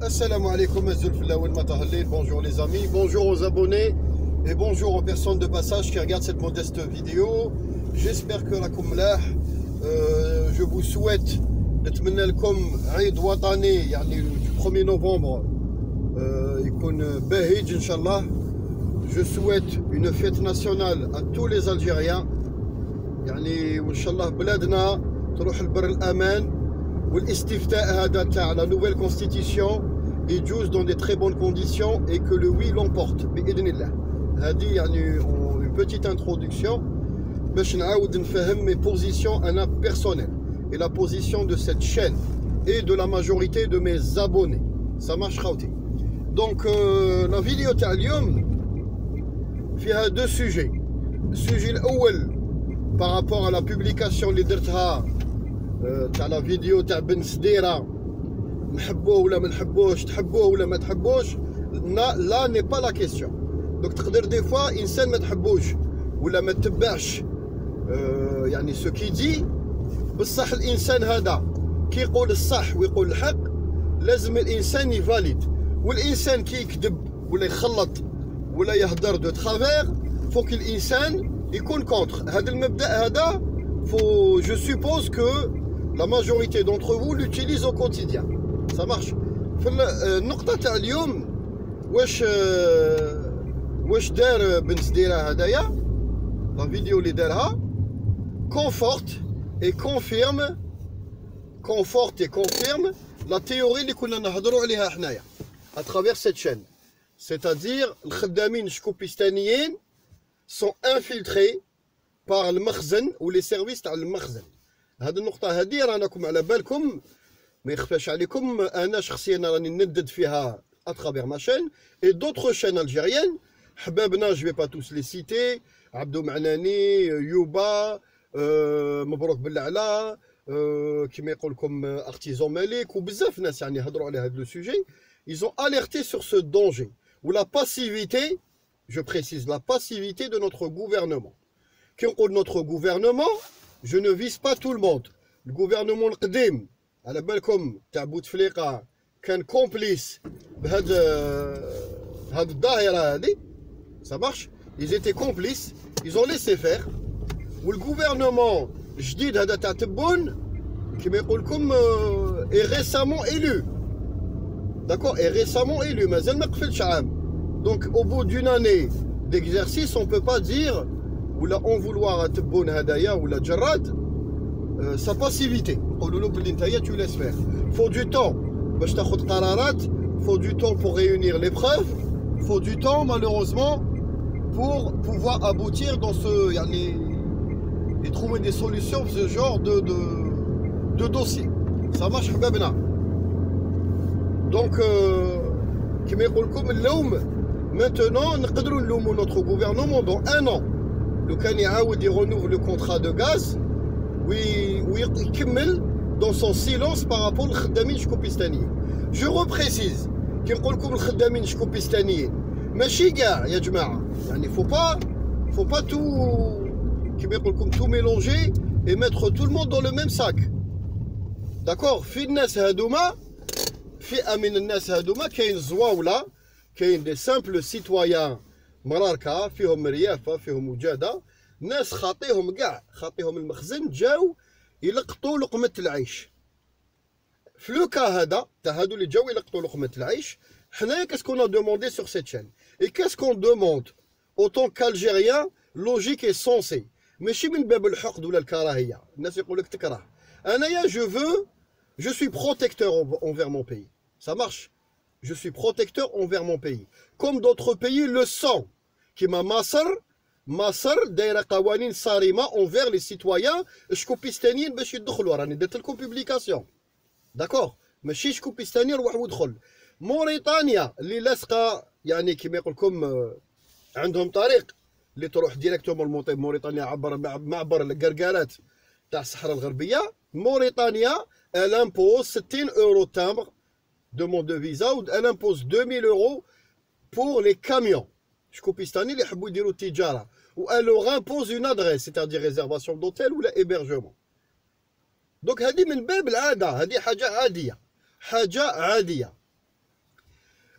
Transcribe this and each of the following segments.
Assalamu alaikum, bonjour les amis, bonjour aux abonnés et bonjour aux personnes de passage qui regardent cette modeste vidéo. J'espère que la kumlah, je vous souhaite نتمنى لكم عيد وطني يعني du 1er novembre يكون باهج إن شاء الله. Je souhaite une fête nationale à tous les Algériens يعني وإن شاء الله بلادنا تروح البر الأمان والاستفتاء هذا تاع la nouvelle constitution يجوز dans des très bonnes conditions et que le oui l'emporte بإذن الله. هذه يعني une petite introduction باش نعاود نفهم mes positions أنا personnelles et la position de cette chaîne et de la majorité de mes abonnés. Ça marche خاوتي. Donc la vidéo تاع اليوم فيها deux sujets. السوجي الأول par rapport à la publication اللي درتها تاع لا فيديو تاع بن سديرة نحبوه ولا ما نحبوش تحبوه ولا ما تحبوش لا ني با لا كيسيون. دونك تقدر دي فوا انسان ما تحبوش ولا ما تتبعش يعني سو كي دي بصح الانسان هذا كي يقول الصح ويقول الحق لازم الانسان يفاليد. والانسان كي يكذب ولا يخلط ولا يهدر دو ترافير فوق الانسان يكون كونتر. هذا المبدا هذا فو جو سوبوز كو la majorité d'entre vous l'utilise au quotidien. Ça marche. النقطة تاع اليوم واش دار بن سديرة هدايا لا فيديو اللي دارها conforte et confirme la théorie اللي كنا نهضروا عليها حنايا à travers cette chaîne. C'est-à-dire الخدامين الشكوبيستانيين sont infiltrés par المخزن ou les services تاع المخزن. هذه النقطة هذه راكم على بالكم ما يخفاش عليكم. أنا شخصيا راني ندد فيها à travers ma chaîne et d'autres chaînes algériennes. حبابنا je vais pas tous les citer. عبدو معناني يوبا مبروك بالعلا كيما يقول لكم ارتيزون مالك وبزاف ناس يعني هضروا على هذا لو سوجي. Ils ont alerté sur ce danger ou la passivité, je précise la passivité de notre gouvernement. كي نقول notre gouvernement je ne vise pas tout le monde. Le gouvernement القديم على بالكم تاع بوتفليقة كان كومبليس بهاد الظاهرة هذه. Ça marche. Ils étaient complices, ils ont laissé faire. والgouvernement جديد هذا تاع تبون كيما يقول لكم est récemment élu. D'accord, est récemment élu مازال ما قفلش عام. Donc au bout d'une année d'exercice on peut pas dire ولا en vouloir à تبون هدايا ولا جراد sa passivité. نقولوا له بلي نتايا tu laisses faire. Faut du temps باش تاخذ قرارات. Faut du temps pour réunir les preuves. Faut du temps malheureusement pour pouvoir aboutir dans ce يعني et trouver des solutions pour ce genre de dossier. Ça marche حبابنا. Donc كيما يقول لكم اللوم maintenant نقدروا نلوموا notre gouvernement dans un an لو كان يعاود يرونوفل لو كونترا دو غاز ويكمل dans son silence par rapport للخدامين الشكوبيستانيين. جو ريبريسيز كي نقول لكم الخدامين الشكوبيستانيين ماشي كاع يا جماعه يعني faut pas tout كيما يقول لكم tout mélanger et mettre tout le monde dans le même sac. d'accord. في الناس هادوما فئه من الناس هادوما كاين زواوله كاين دي سامبل سيتويان مراركه فيهم ريافه فيهم وجاده ناس خاطيهم كاع خاطيهم المخزن جاو يلقطوا لقمه العيش. في لو كا هذا تاع هادو اللي جاو يلقطوا لقمه العيش حنايا كاسكون ا دوموندي سور سيت شين اي كاسكون دوموند اوتون كالجيريان لوجيك اي سونسي ماشي من باب الحقد ولا الكراهيه. الناس يقول لك تكره. انايا je suis protecteur envers mon pays. Ça marche. Je suis protecteur envers mon pays comme d'autres pays le sont. كيما مصر دايره قوانين صارمه envers les citoyens الشكوبيستانيين باش يدخلوا. راني درت لكم بوبليكاسيون. داكور ماشي شكوبيستاني روح ودخل. موريتانيا اللي لاصقه يعني كيما يقول لكم عندهم طريق اللي تروح ديريكتومون موريتانيا معبر القرقارات تاع الصحراء الغربيه. موريتانيا elle impose 60 € de timbre demande de visa ou elle impose 2000 € pour les camions شكوبيستاني اللي يحبوا يديروا التجاره و elle leur impose une adresse c'est-à-dire réservation d'hôtel ou hébergement. donc هذه من باب العاده. هذه حاجه عاديه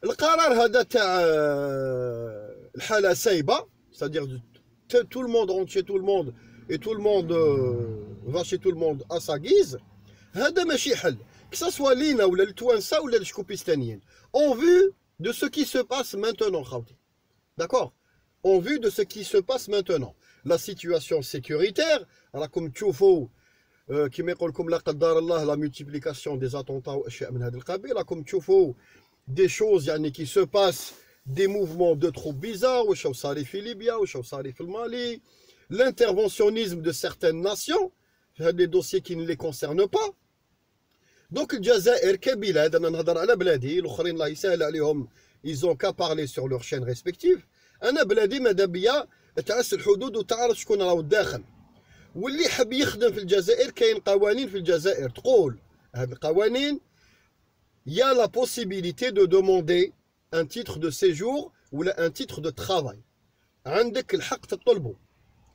القرار هذا تاع الحاله سايبه c'est-à-dire tout le monde rentre chez tout le monde et tout le monde va chez tout le monde à sa guise هذا ماشي حل que ça soit لينا ولا للتوانسه ولا للشكوبيستانيين en vue de ce qui se passe maintenant خاوتي d'accord en vue de ce qui se passe maintenant la situation sécuritaire راكم تشوفوا كما يقول لكم لا قدر الله la multiplication des attentats واشياء من هذا القبيل راكم تشوفوا des choses يعني qui se passent des mouvements de troupes bizarres واش صاري في ليبيا واش صاري في المالي l'interventionnisme de certaines nations في هاد les dossiers qui ne les concernent pas donc الجزائر كبلاد انا نهضر على بلادي الاخرين الله يسهل عليهم ils ont qu'à parler sur leurs chaînes respectives انا بلادي ماذا بيا تعس الحدود وتعرف شكون راهو داخل واللي حب يخدم في الجزائر كاين قوانين في الجزائر تقول هذه القوانين il y a la possibilité de demander un titre de séjour ou un titre de travail. عندك الحق تطلبه.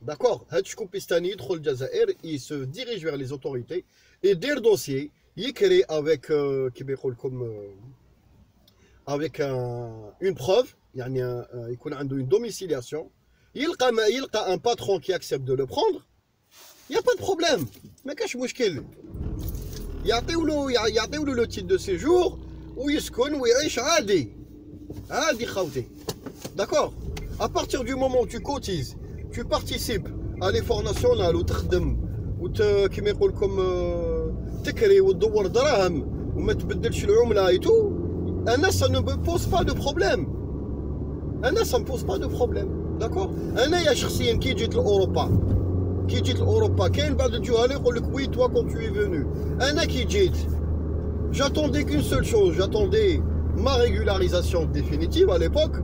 D'accord. هاد الشكوبيستاني يدخل الجزائر, il se dirige vers les autorités et دير dossier يكري avec كيما يقول لكم avec une preuve يعني يكون عنده une domiciliation. يلقى un patron qui accepte de le prendre. Il n'y a pas de problème. ما كاش مشكل. يعطيولو لو تيت دو سيجور ويسكن ويعيش عادي عادي خاوتي داكور à partir du moment où tu cotises tu participes à l'effort national وتخدم كيما يقول لكم تكري وتدور دراهم وما تبدلش العمله ايتو انا ça ne me pose pas de problème انا ça me pose pas de problème داكور انايا شخصيا كي جيت لاوروبا كاين بعض الجهال يقول لك وي توا كون تو اي فينو انا كي جيت j'attendais qu'une seule chose j'attendais ma régularisation définitive à l'époque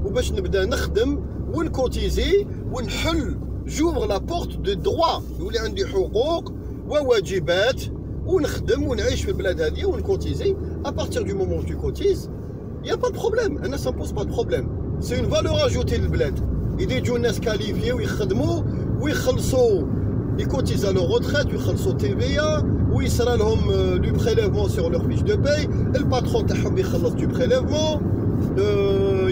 وباش نبدا نخدم ونكوتيزي ونحل j'ouvre la porte de droit يولي عندي حقوق وواجبات ونخدم ونعيش في البلاد هذه ونكوتيزي à partir du moment où tu cotises il y a pas de problème انا ça me pose pas de problème c'est une valeur ajoutée للبلاد يجوا الناس كاليفيي ويخدموا ويخلصوا يكوتيزا لو روتريت ويخلصوا TVA ويصرى لهم du prélèvement sur leur fiche de paye الباترون تاعهم يخلص du prélèvement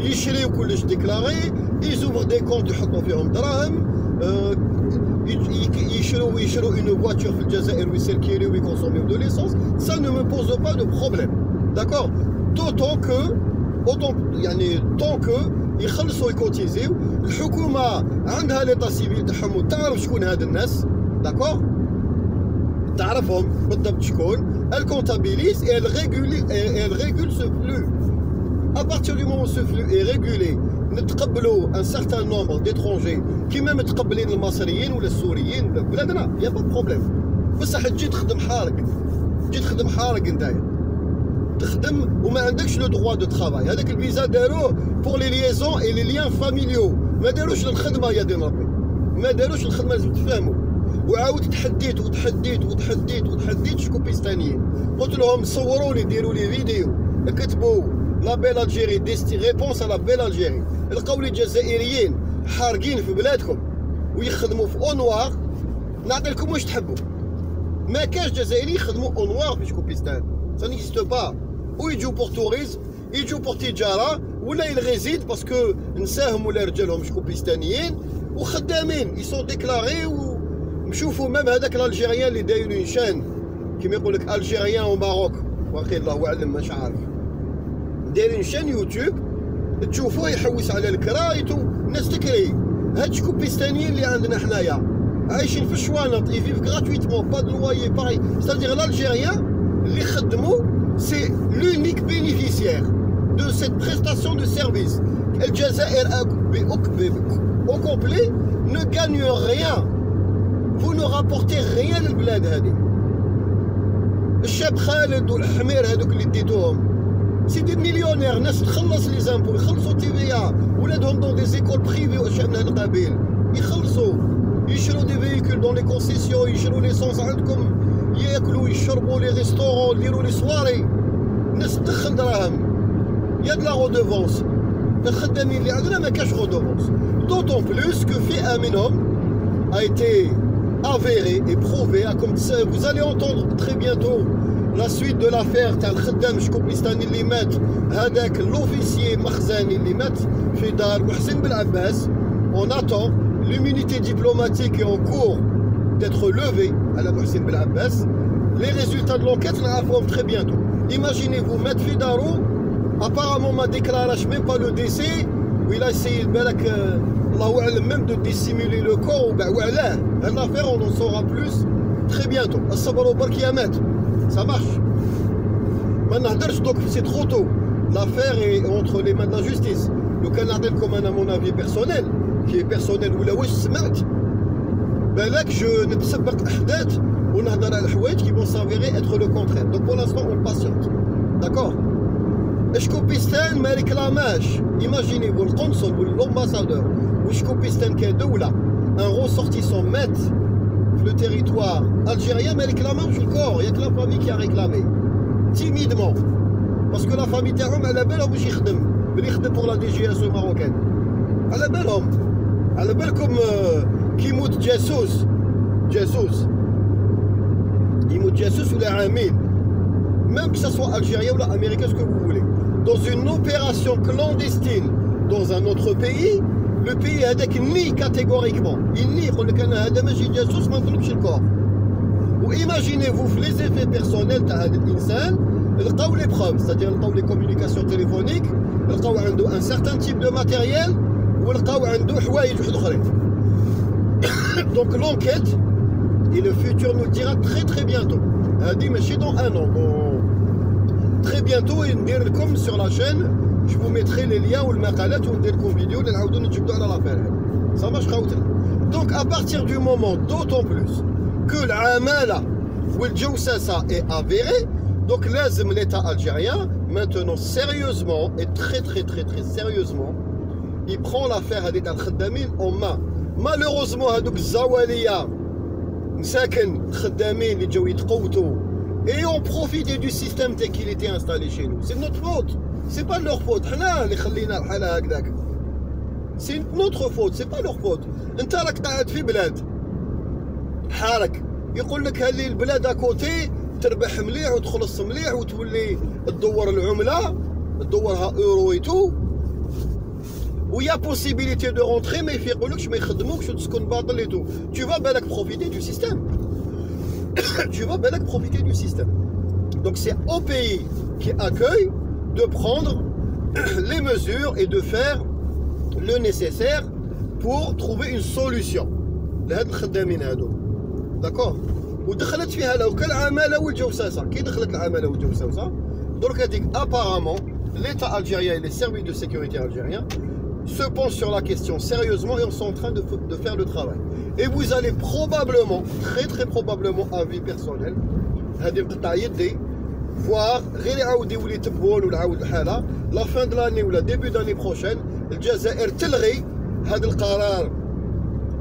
يشريو كلش ديكلاري يزوفر دي كونت يحطوا فيهم دراهم يشروا une voiture في الجزائر ويسيركيليو ويكونسوميو de l'essence ça ne me pose pas de problème d'accord d'autant que يعني tant que يخلصوا يكوتيزيو الحكومه عندها ليطا سيفيل تاعهم تعرف شكون هاد الناس داكور تعرفهم بالضبط شكون الكونتابيليز et elle régule ce flux à partir du moment où ce flux est régulé نتقبلوا un certain nombre d'étrangers كيما متقبلين المصريين ولا السوريين ولا بلادنا يا با بروبليم بصح تجي تخدم حارق نتايا تخدم وما عندكش لو دروا دو ترافاي هذاك الفيزا داروه بور لي ليزون اي لي ليان فاميليو ما داروش للخدمه يا دين ربي ما داروش للخدمه لازم تفهموا وعاود تحديت شكوبيستانيين قلت لهم صوروا لي ديروا لي فيديو كتبوا لا بيل الجيري ديستي ريبونس على بيل الجيري لقاو لي الجزائريين حارقين في بلادكم ويخدموا في اونوار نعطي لكم واش تحبوا ما كاش جزائري يخدموا اونوار في شكوبيستان ça n'existe pas ou يجوا بور توريزم يجوا بور تجاره ولا يغيزيد باسكو نساهم ولا رجالهم شكوبيستانيين وخدامين يسون ديكلاري ونشوفوا ميم هذاك الالجيريان اللي دايرين شان كيما يقول لك الجيريان وماروك واقي الله اعلم مش عارف دايرين شان يوتيوب تشوفوه يحوس على الكرايت الناس تكري هاد شكوبيستانيين اللي عندنا حنايا عايشين في الشوانط يفيف غراتويتمون با دو لوايي باغي ستادير الالجيريان اللي خدموا سي l'unique bénéficiaire de cette prestation de service. El Jazair au complet ne gagne rien. Vous ne rapportez rien للبلاد هذه. الشاب خالد والحمير هذوك اللي ديتوهم سي دي مليونير ناس تخلص لي زامبو يخلصوا TVA ولادهم دون دي زيكول بريفي واشياء من هذا القبيل يخلصوا يشروا دي فييكول دون لي كونسيسيون يشروا ليسونس عندكم ياكلوا يشربوا لي ريستورون يديروا لي سواري الناس تدخل دراهم يا د لا رودوفونس الخدامين اللي عندنا ما كاش رودوفونس دوطون بلوس كو فئه منهم a été avéré et prouvé comme vous allez entendre très bientôt la suite de l'affaire تاع الخدام شكوبيستاني اللي مات هذاك l'officier مخزاني اللي مات في دار محسن بالعباس. On attend, l'immunité diplomatique est en cours d'être levée à la Mohsin Belabbas. Les résultats de l'enquête, on arrive très bientôt. Imaginez-vous, Maître Fidaro, apparemment m'a déclaré même pas le décès, où il a essayé même de dissimuler le corps. L'affaire, on en saura plus très bientôt. Ça marche. Maintenant, donc c'est trop tôt. L'affaire est entre les mains de la justice. Le Canada, comme à mon avis personnel, qui est personnel ou la wesh smat, ben là que je ne sais pas on a dans la qui vont s'avérer être le contraire. Donc pour l'instant on patiente. D'accord. Eshkopistan ma réclamage. Imaginez-vous le consul ou l'ambassadeur ou Eshkopistan qui est deux là, un ressortissant met le territoire algérien mais réclamage le corps. Il y a que la famille qui a réclamé timidement parce que la famille terrorisme elle a belle ou j'y pour la DGSE marocaine. Elle a belle homme. Elle est belle comme Kimout Djassous. Kimout Djassous ou les Amin. Même que ce soit algérien ou américain, ce que vous voulez. Dans une opération clandestine dans un autre pays, le pays a nie catégoriquement. Il nie que le Canada a Djassous maintenant chez le corps. Ou imaginez-vous les effets personnels de l'insan, les preuves, c'est-à-dire les communications téléphoniques, un certain type de matériel. Donc l'enquête et le futur nous le dira très très bientôt. Dans un an. Très bientôt, comme sur la chaîne, je vous mettrai les liens ou le maqalat ou une vidéo l'affaire. Ça marche. Donc à partir du moment, d'autant plus que l'amala ou le djoussassa est avéré, donc l'État algérien, maintenant sérieusement et très très très très sérieusement, il prend l'affaire avec al-Khaddamin en main. Malheureusement, hadouk Zawaliya, Msaken Khaddamin, les Djaouit Kouto, et ont profité du système tel qu'il était installé chez nous. C'est notre faute. C'est pas leur faute. C'est notre faute. C'est pas leur faute. انت راك قاعد في بلاد حالك يقول لك هذه البلاد à côté تربح مليح وتخلص مليح وتولي تدور العمله تدورها اورو et tout. Où il y a possibilité de rentrer, mais il fait que je me et tout. Tu vas bien profiter du système. Tu vas bien profiter du système. Donc c'est au pays qui accueille de prendre les mesures et de faire le nécessaire pour trouver une solution. D'accord. ودخلت فيها لو كالعماله والجوساسه كي دخلت العماله والجوساسه درك هذيك apparemment l'État algérien et les services de sécurité algériens se penchent sur la question sérieusement et sont en train de faire le travail. Et vous allez probablement, très très probablement, à vie personnelle, voir la fin de l'année ou le début d'année prochaine, الجزائر تلغي هذا القرار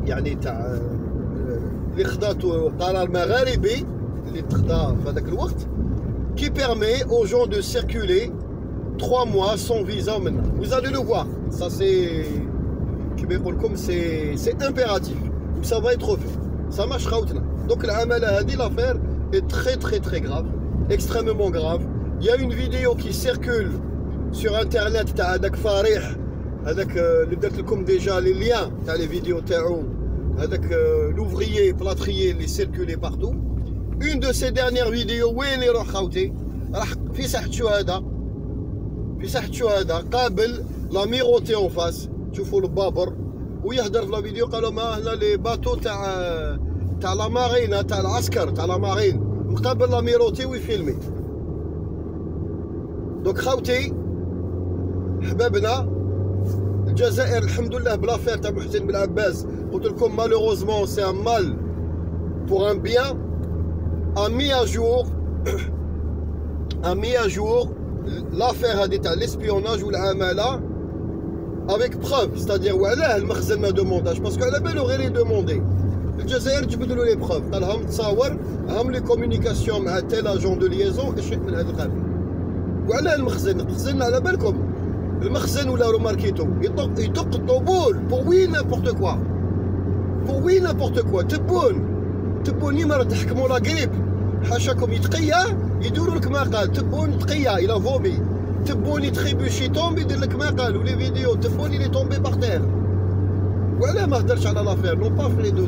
يعني تاع اللي خداتو قرار مغاربي اللي تخدا في هذاك الوقت qui permet aux gens de circuler 3 mois sans visa maintenant. Vous allez le voir. Ça c'est impératif. Ça va être fait. Ça marche. Donc l'affaire est très très très grave. Extrêmement grave. Il y a une vidéo qui circule sur internet. Avec Farih. Avec comme déjà les liens. Les vidéos avec l'ouvrier plâtrier les circulé partout. Une de ces dernières vidéos où il est راح في ساحة شهداء في ساحة شهداء قابل لاميروتي اون فاس تشوفوا البابر ويهدر في الفيديو قالوا ما هنا لي باتو تاع لا مارين تاع العسكر تاع لا مارين مقابل لاميروتي ويفيلمي. دوك خاوتي حبابنا الجزائر الحمد لله بلافير تاع محسن بالعباس قلت لكم مالوروزمون سي ان مال بور ان بيان a mis à jour l'affaire de l'espionnage ou l'amala avec preuve, c'est-à-dire voilà le magasin de demandage parce qu'elle avait aurait demandé. Le Jazair tu peux donner les preuves. Talham تصور هم les communications مع tel agent de liaison et شيء من هذا القبيل. وعلى المخزن على بالكم المخزن ولا روماركيتو يدق الطبول pour oui n'importe quoi. Pour oui n'importe quoi. تبوني مرة تحكموا لا قريب حاشاكم يتقيا يديروا لك ما قال. تبون تقيا الى فومي، تبوني تريبوشي تومبي يدير لك ما قال، ولي فيديو تبوني لي تومبي باغ تير. وعلاه ما هدرش على لافير؟ نو با في دو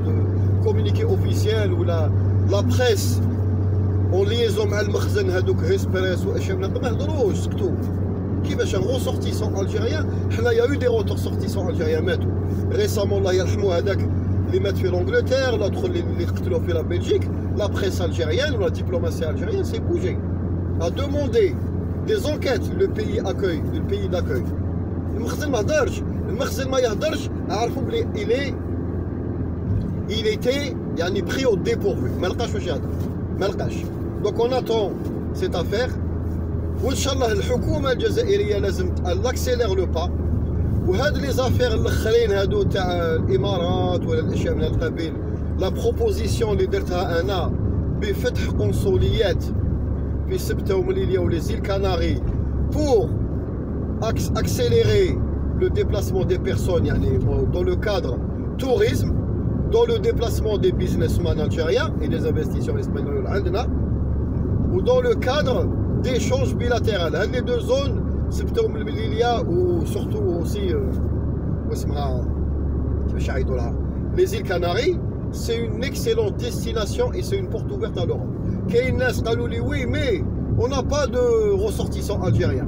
كومونيكي اوفيسيال ولا لا بريس اون ليزون مع المخزن هذوك هيسبريس واشياء ما هدروش، سكتوا. كيفاش ان غوسورتيسون الجيريان؟ حنا يا يو دي غوسورتيسون الجيريان ماتوا ريسامون الله يرحمو، هذاك اللي مات في لونجلتير، لوتر اللي قتلوه في لا بلجيك. لا بريس الجيريان ولا ديبلوماسي الجيريان سي بوجي ا دوموندي دي زونكيت لو بيي اكوي، لو بيي داكوي. المخزن ما هدرش، المخزن ما يهدرش، عرفوا بلي il était يعني pris au dépourvu، ما لقاش واش يهدر، ما لقاش. دونك اون اتون سيت افير، وان شاء الله الحكومه الجزائريه لازم لاكسيلير لو با. وهاد لي زافير الاخرين هادو تاع الامارات ولا الاشياء من هذا القبيل، لا بروبوزيسيون اللي درتها انا بفتح قنصليات في سبته ومليليه ولي زيل كاناري بور accélérer le déplacement des personnes يعني dans le cadre tourisme, dans le déplacement des businessmen algériens et des investisseurs espagnols عندنا, ou dans le cadre d'échanges bilatéraux. هاد les deux zones سبته ومليليه و surtout aussi واسمها كيفاش يعيطوا لها les îles Canaries. C'est une excellente destination et c'est une porte ouverte à l'Europe. كاين ناس قالوا لي oui mais on n'a pas de ressortissants algériens.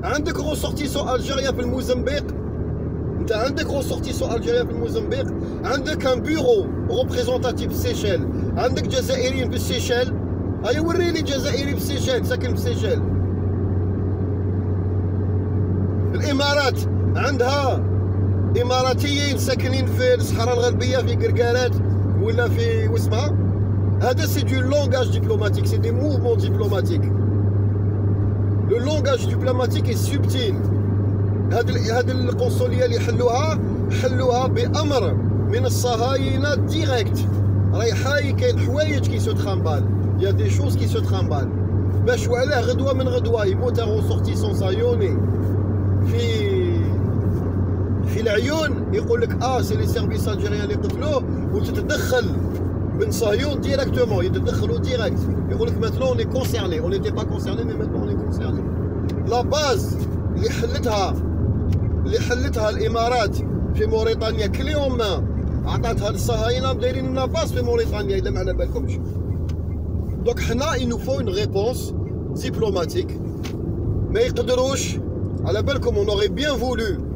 عندك ressortissants algériens في الموزمبيق، انت عندك ressortissants algériens في الموزمبيق، عندك ان بيرو ريبريزونتاتيف في السيشيل، عندك جزائريين في السيشيل. هيا وريني جزائري في السيشيل ساكن في السيشيل. الامارات عندها اماراتيين ساكنين في الصحراء الغربيه في قرقارات ولا في واسمها. هذا سي دو لونغاج ديبلوماتيك، سي دي موفمون ديبلوماتيك. لو لونغاج ديبلوماتيك اي سبتيل. هاد القنصليه اللي حلوها بامر من الصهاينه ديريكت. راهي حاي كاين حوايج كي سو تخامبال، يا دي شوز كي سو تخامبال. باش وعلاه غدوه من غدوه يموت ان ريسورتيسون صهيوني في العيون، يقول لك سي لي سيرفيس الجيريان اللي قتلوه، وتتدخل بن صهيون ديريكتومون، يتدخلوا ديريكت. يقول لك ماتنون اوني كونسيرني، اون نيتي با كونسيرني مي ماتنون اوني كونسيرني. لا باز اللي حلتها الامارات في موريتانيا كلي اون مان عطاتها للصهاينه، دايرين لنا باز في موريتانيا الا ما على بالكمش. دونك حنا اي نو فو اون ريبونس ديبلوماتيك. ما يقدروش على بالكم اون اوري بيان فولو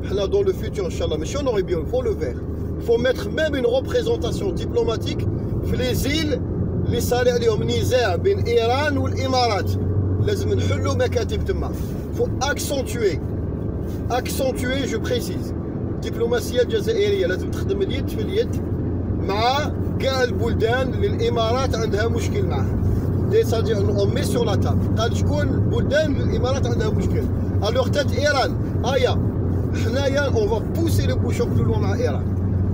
حنا dans le futur inchallah, mais si on aurait bien, il faut le faire. Il faut mettre même une représentation diplomatique في les îles اللي صار عليهم نزاع بين ايران والامارات. لازم نحلوا مكاتب تما. faut accentuer je précise. الدبلوماسيه الجزائريه لازم تخدم اليد في اليد مع كاع البلدان اللي الامارات عندها مشكل معها. دي سادير اون مي سور لا تاب. قال شكون بلدان الامارات عندها مشكل؟ الوغ تات ايران حنايا on va pousser le bouchon plus loin مع إيران.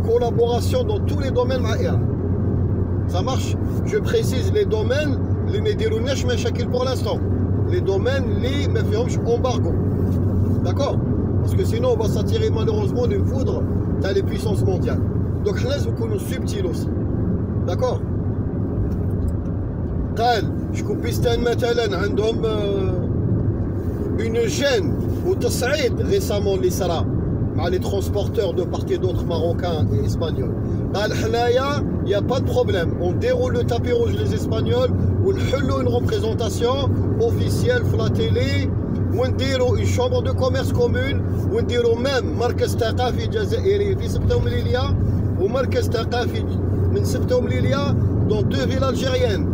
Collaboration dans tous les domaines مع إيران. Ça marche. Je précise les domaines اللي ما يديرولناش مشاكل pour l'instant. Les domaines اللي ما فيهمش embargo. D'accord? Parce que sinon on va s'attirer malheureusement d'une foudre تاع les puissances mondiales. Donc حنا لازم نكونوا subtil aussi. D'accord? قال شكوبيستان مثلا عندهم une gêne وتصعيد ريسامون اللي صرا مع لي ترونسبورتور دو بارت اي دوتر ماروكان اي اسبانيول. قال حنايا يا با دو بروبليم اون ديرول لو تابي روج لي اسبانيول ونحلو اون ريبريزونطاسيون اوفيسيال في لا تيلي ونديرو اون شومبر دو كوميرس كومون ونديرو ميم مركز ثقافي جزائري في سبته ومليليه ومركز ثقافي من سبته ومليليه دون دو فيل الجيريان.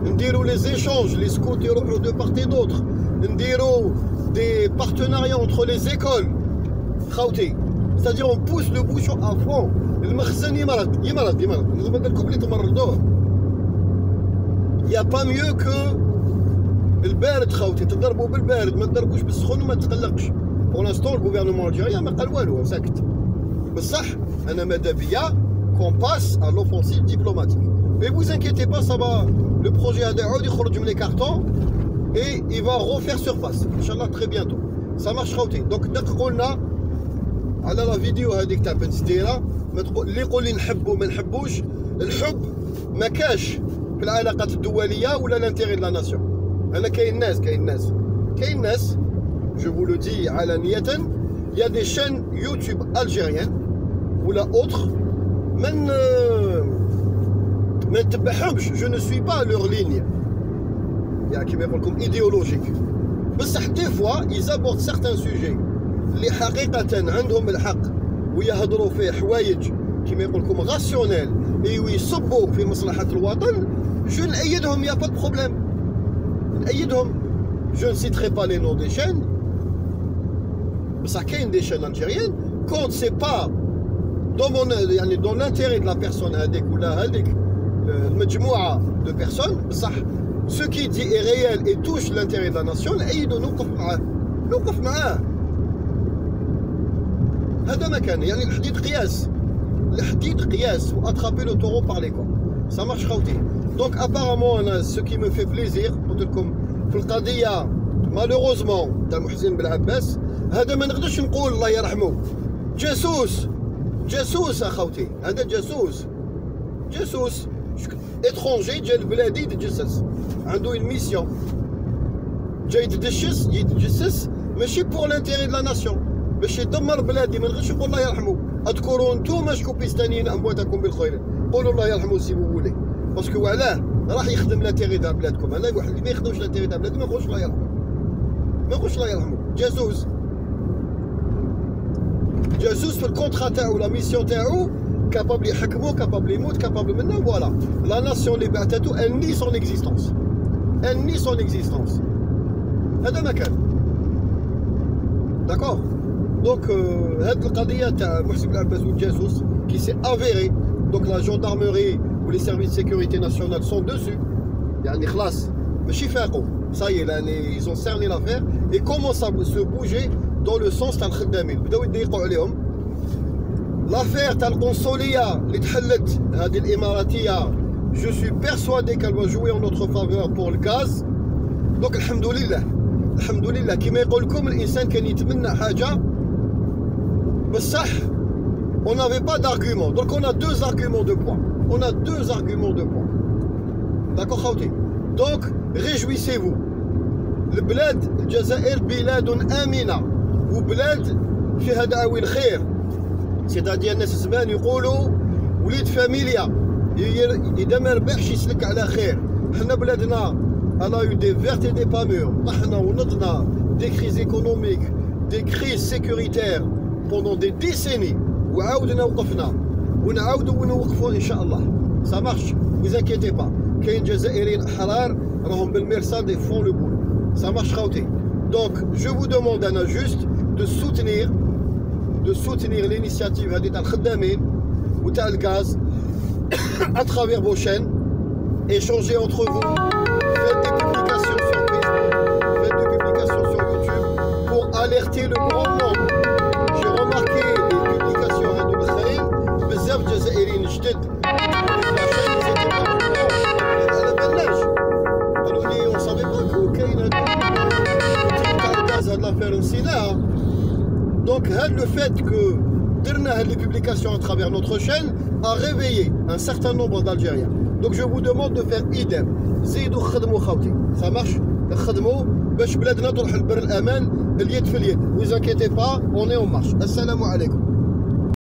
نديرو لي زيشونج لي سكوت يروحو دو بارت اي دوتر. نديرو des partenariats entre les écoles. خاوتي c'est-à-dire on pousse le bouchon à fond. المخزن يمرض لازم نقول لكم تمرضوه. يا با ميو كو البارد خاوتي، تضربوا بالبارد ما تضربوش بالسخون وما تقلقش. بور لانستون الغوفرنمون الجيريان ما قال والو ساكت. بصح انا ماذا بيا كون باس à l'offensive diplomatique. Mais vous inquiétez pas, ça va, le projet هذا يعود يخرج من لي كارتون et il va refaire surface Inch'Allah très bientôt. Ça marche خاوتي. دونك دققوا لنا على لا فيديو هذيك تاع بن سديره. اللي يقول لي نحبوا ما نحبوش، الحب ما كاش في العلاقات الدوليه ولا l'intérêt de la nation. انا كاين ناس je vous le dis علانية, il y a des chaînes YouTube algériennes ou la autre ما نتبعهمش, je ne suis pas leur ligne يعني كيما يقول لكم idéologique, بصح des fois ils abordent certains sujets اللي حقيقة عندهم الحق ويهضروا فيه حوايج كيما يقول لكم راسيونيل ويصبوا في مصلحة الوطن, je نأيدهم, y a pas de problème, نأيدهم. Je ne citerai pas les noms des chaînes, بصح كاين des chaînes algériennes quand c'est pas dans l'intérêt de la personne هذيك ولا هذيك المجموعة de personnes, بصح ce qui dit est réel et touche l'intérêt de la nation, نأيدو نوقف معاه. هذا ما كان يعني الحديد قياس واترابي لو taureau par les cornes. Ça marche خوتي. Donc apparemment أنا ce qui me fait plaisir قلت لكم في القضية malheureusement تاع محسن بالعباس, هذا ما نقدرش نقول الله يرحمه جاسوس اخوتي, هذا جاسوس اترونجي جا لبلادي يتجسس, عنده une mission, جاي يتجسس ماشي pour l'intérêt de la nation, باش يدمر بلادي. ما نقدرش نقول الله يرحمه. اذكروا انتوما شكوبيستانيين امواتكم بالخير, قولوا الله يرحمه سي بولي, باسكو وعلاه راح يخدم لانتيغي تاع بلادكم. انا واحد اللي ما يخدمش لانتيغي تاع بلادو ما نقولش الله يرحمه, جاسوس في الكونترا تاعو لا ميسيون تاعو, كابابل يحكمو, كابابل يموت, كابابل منا فوالا. لا ناسيون اللي بعثاتو اني سون اكزيستونس, هذا ما كان. داكور. دونك هاد القضيه تاع محسن بالعباس والجاسوس qui s'est avéré, donc la gendarmerie ou les services de sécurité nationale sont dessus, يعني خلاص ماشي فاقوا, ça y est يعني ils ont cerné l'affaire et commencent à se bouger dans le sens تاع الخدامين, بداو يضيقوا عليهم. l'affaire تاع القنصليه اللي تحلت هذه الاماراتيه, je suis persuadé qu'elle va jouer en notre faveur pour le gaz. donc الحمد لله كيما يقول لكم الانسان كان يتمنى حاجه بصح on n'avait pas d'argument, donc on a deux arguments de poids. D'accord خاوتي. donc réjouissez-vous. البلاد الجزائر بلاد آمنة وبلاد فيها دعاوي الخير. سيتادير الناس زمان يقولوا وليد فاميليا إذا ما ربحش يسلك على خير. حنا بلادنا elle a eu des vertes et des pas mûres. طحنا ونضنا des crises économiques, des crises sécuritaires pendant des décennies. وعاودنا وقفنا ونعاودوا ونوقفوا ان شاء الله. ça marche, vous inquiétez pas. كاين جزائريين احرار راهم بالمرصاد et font le boulot. ça marche خوتي. donc je vous demande انا juste de soutenir l'initiative هذه تاع الخدامين وتاع الغاز à travers vos chaînes. échangez entre vous, faites des publications sur Facebook, faites des publications sur YouTube pour alerter le grand nombre. j'ai remarqué بزاف جزائريين جدد على بالناش قالوا لي اون سافي با كاين هاد الغاز, هاد لافير نسيناها. دونك هاد لو فيت كو درنا هاد لي بوبليكاسيون à travers notre chaîne a réveillé un certain nombre d'Algériens. donc je vous demande de faire idem. زيدوا خدموا خوتي, ça marche, خدموا باش بلادنا تروح لبر الامان اليد في اليد. vous inquiétez pas, on est en marche. السلام عليكم.